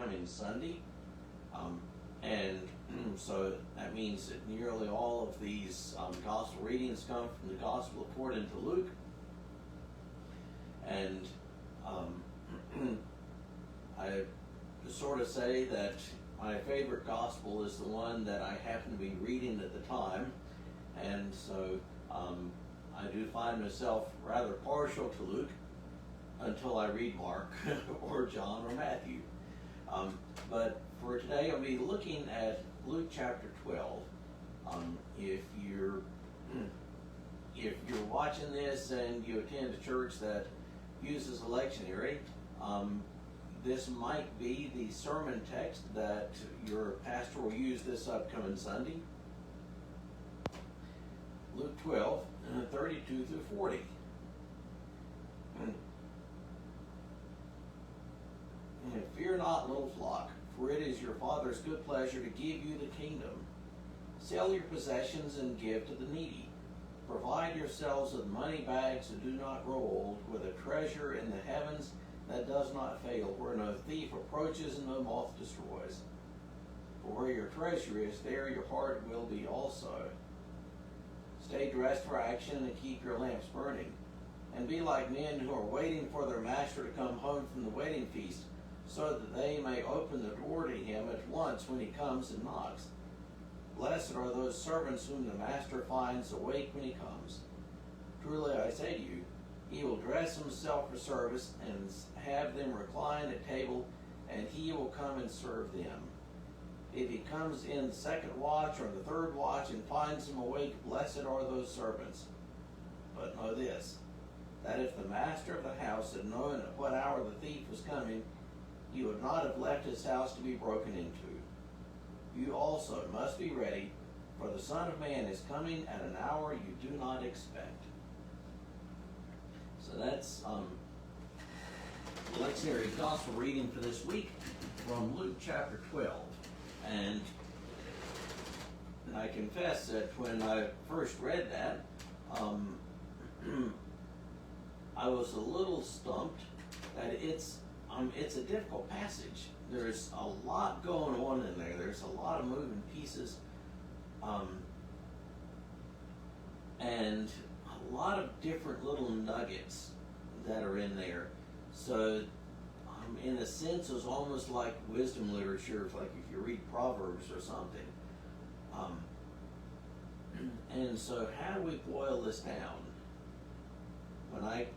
coming Sunday. And so that means that nearly all of these gospel readings come from the gospel according to Luke. And I sort of say that my favorite gospel is the one that I happen to be reading at the time. And so I do find myself rather partial to Luke until I read Mark or John or Matthew. But for today, I'll be looking at Luke chapter 12. If you're watching this and you attend a church that uses a lectionary, this might be the sermon text that your pastor will use this upcoming Sunday. Luke 12, 32 through 40. And fear not, little flock, for it is your Father's good pleasure to give you the kingdom. Sell your possessions and give to the needy. Provide yourselves with money bags that do not grow old, with a treasure in the heavens that does not fail, where no thief approaches and no moth destroys. For where your treasure is, there your heart will be also. Stay dressed for action and keep your lamps burning. And be like men who are waiting for their master to come home from the wedding feast, so that they may open the door to him at once when he comes and knocks. Blessed are those servants whom the master finds awake when he comes. Truly I say to you, he will dress himself for service and have them recline at table, and he will come and serve them. If he comes in the second watch or the third watch and finds them awake, blessed are those servants. But know this, that if the master of the house had known at what hour the thief was coming, he would not have left his house to be broken into. You also must be ready, for the Son of Man is coming at an hour you do not expect. So that's the lectionary gospel reading for this week from Luke chapter 12. And I confess that when I first read that, I was a little stumped that it's a difficult passage. There's a lot going on in there. There's a lot of moving pieces, and a lot of different little nuggets that are in there. So, in a sense, it's almost like wisdom literature, like if you read Proverbs or something. And so, how do we boil this down? When I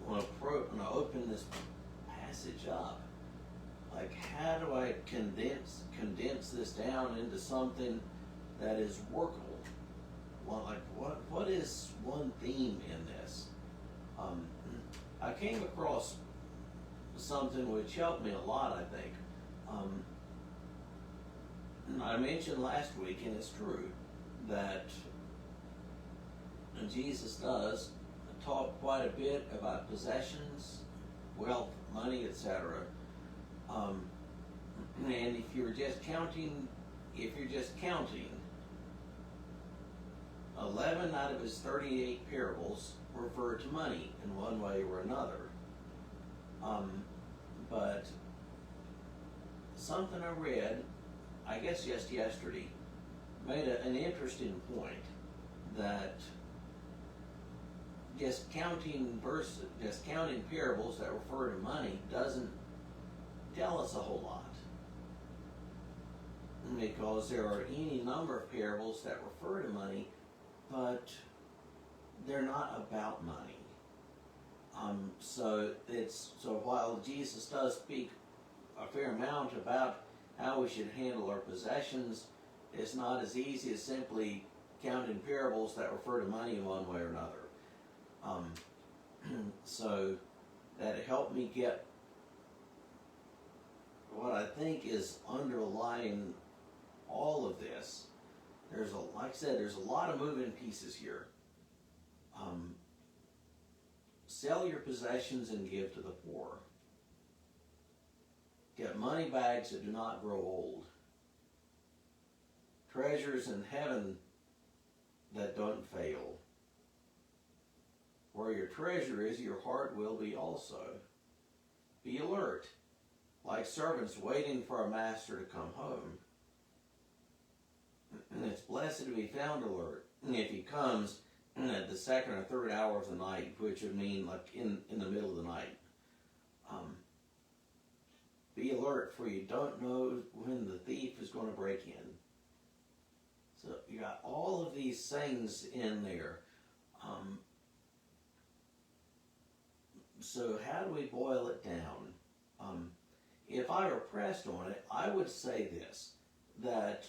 want to open this passage up, like how do I condense this down into something that is workable? Well, like what is one theme in this? I came across something which helped me a lot, I think. I mentioned last week, and it's true, that Jesus does talk quite a bit about possessions, wealth, money, etc. And if you're just counting, 11 out of his 38 parables refer to money in one way or another. But something I read, I guess just yesterday, made an interesting point that just counting parables that refer to money doesn't tell us a whole lot, because there are any number of parables that refer to money, but they're not about money. So while Jesus does speak a fair amount about how we should handle our possessions, it's not as easy as simply counting parables that refer to money in one way or another. So that helped me get what I think is underlying all of this. Like I said, there's a lot of moving pieces here. Sell your possessions and give to the poor. Get money bags that do not grow old. Treasures in heaven that don't fail. Where your treasure is, your heart will be also. Be alert. like servants waiting for a master to come home. And it's blessed to be found alert if he comes at the second or third hour of the night, which would mean like in the middle of the night. Be alert, for you don't know when the thief is going to break in. So you got all of these things in there. So how do we boil it down? If I were pressed on it, I would say this, that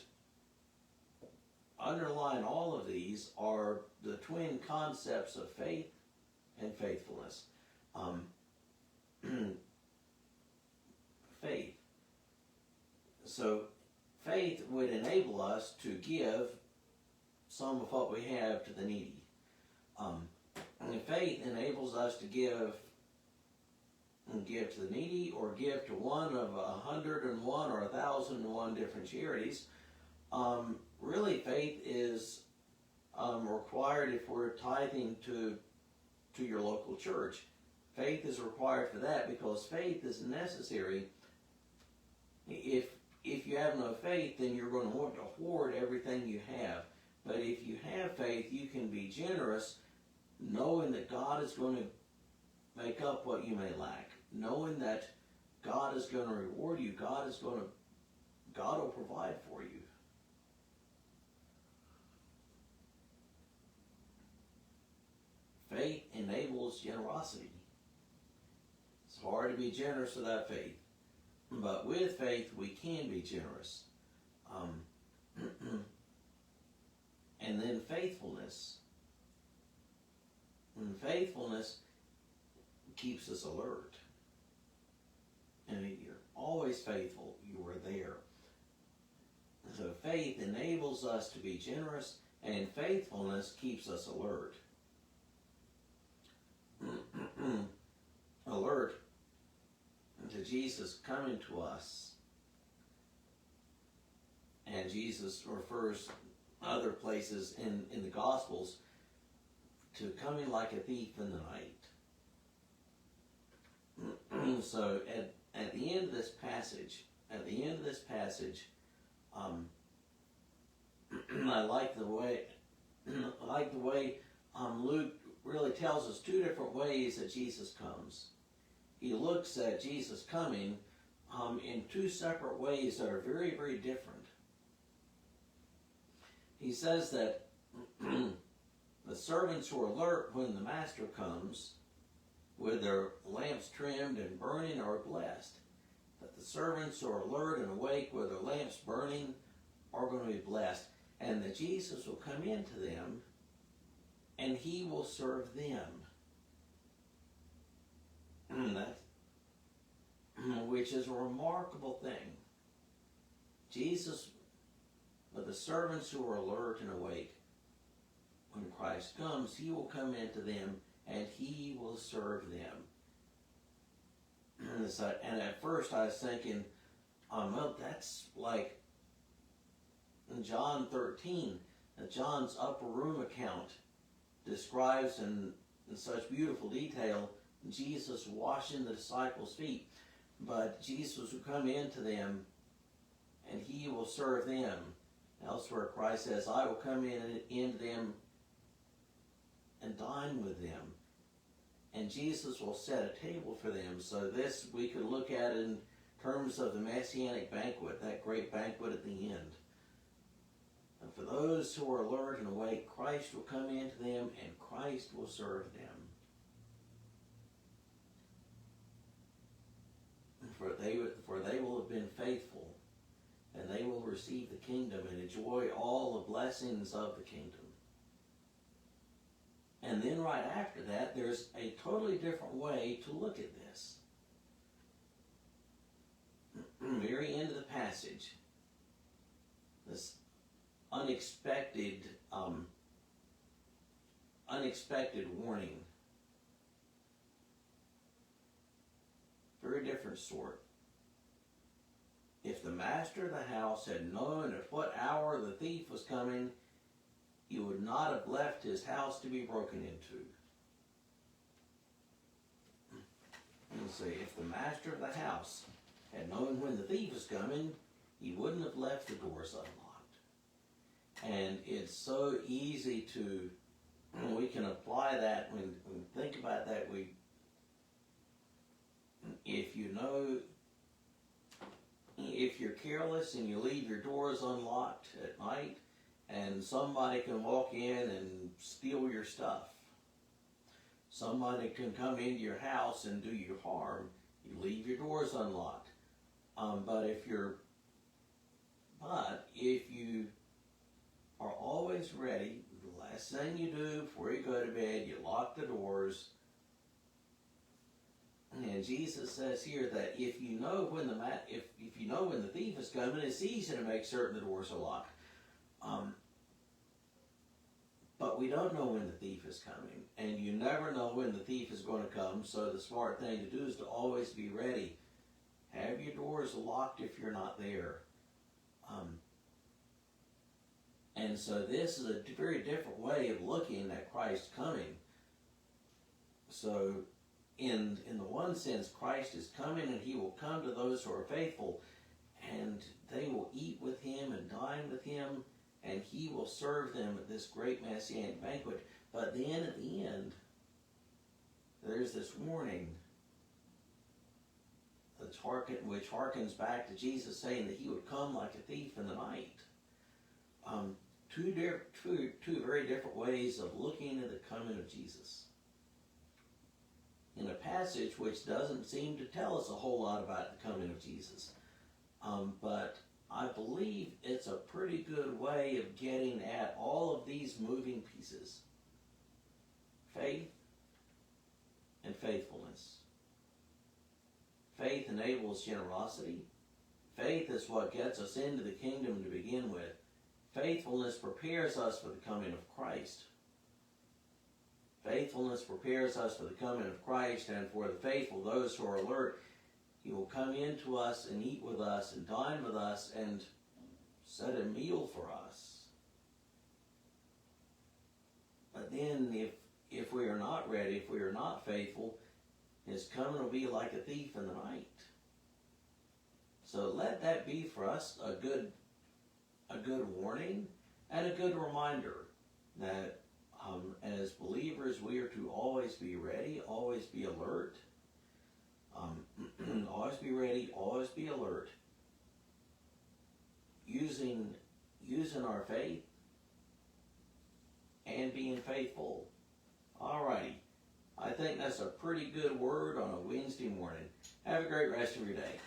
underlying all of these are the twin concepts of faith and faithfulness. Faith. So faith would enable us to give some of what we have to the needy. And faith enables us to give to the needy, or give to one of 101 or 1,001 different charities. Really, faith is required if we're tithing to your local church. Faith is required for that, because faith is necessary. If you have no faith, then you're going to want to hoard everything you have. But if you have faith, you can be generous, knowing that God is going to make up what you may lack, knowing that God is going to reward you. God will provide for you. Faith enables generosity. It's hard to be generous without faith, but with faith we can be generous. And then faithfulness. And faithfulness keeps us alert. And you're always faithful. You are there. So faith enables us to be generous, and faithfulness keeps us alert. Alert to Jesus coming to us. And Jesus refers other places in the Gospels to coming like a thief in the night. So at the end of this passage, I like the way Luke really tells us two different ways that Jesus comes. He looks at Jesus coming in two separate ways that are very, very different. He says that the servants who are alert when the master comes, with their lamps trimmed and burning, are blessed. That the servants who are alert and awake with their lamps burning are going to be blessed. And that Jesus will come into them and he will serve them. Which is a remarkable thing. Jesus, but the servants who are alert and awake, when Christ comes, he will come into them and he will serve them. And at first I was thinking, well, that's like in John 13, John's upper room account describes in such beautiful detail Jesus washing the disciples' feet. But Jesus will come into them and he will serve them. Elsewhere Christ says, I will come into them and dine with them. And Jesus will set a table for them. So this we could look at in terms of the Messianic banquet, that great banquet at the end. And for those who are alert and awake, Christ will come into them and Christ will serve them. For they will have been faithful, and they will receive the kingdom and enjoy all the blessings of the kingdom. And then right after that, there's a totally different way to look at this. Very end of the passage, this unexpected warning. Very different sort. If the master of the house had known at what hour the thief was coming, he would not have left his house to be broken into. And say, if the master of the house and knowing when the thief is coming, he wouldn't have left the doors unlocked. And it's so easy to, we can apply that when we think about that. If you're careless and you leave your doors unlocked at night, and somebody can walk in and steal your stuff. Somebody can come into your house and do you harm. You leave your doors unlocked. But if you are always ready, the last thing you do before you go to bed, you lock the doors. And Jesus says here that if you know when the thief is coming, it's easy to make certain the doors are locked. But we don't know when the thief is coming, and you never know when the thief is going to come. So the smart thing to do is to always be ready. Have your doors locked if you're not there. And so this is a very different way of looking at Christ coming. So in the one sense, Christ is coming, and he will come to those who are faithful, and they will eat with him and dine with him, and he will serve them at this great Messianic banquet. But then at the end, there's this warning which harkens back to Jesus saying that he would come like a thief in the night. Two very different ways of looking at the coming of Jesus. In a passage which doesn't seem to tell us a whole lot about the coming of Jesus. But I believe it's a pretty good way of getting at all of these moving pieces. Faith and faithfulness. Faith enables generosity. Faith is what gets us into the kingdom to begin with. Faithfulness prepares us for the coming of Christ. Faithfulness prepares us for the coming of Christ, and for the faithful, those who are alert, he will come into us and eat with us and dine with us and set a meal for us. But then if we are not ready, if we are not faithful, his coming will be like a thief in the night. So let that be for us a good warning and a good reminder that as believers we are to always be ready, always be alert. Always be ready, always be alert. Using our faith and being faithful. Alrighty. I think that's a pretty good word on a Wednesday morning. Have a great rest of your day.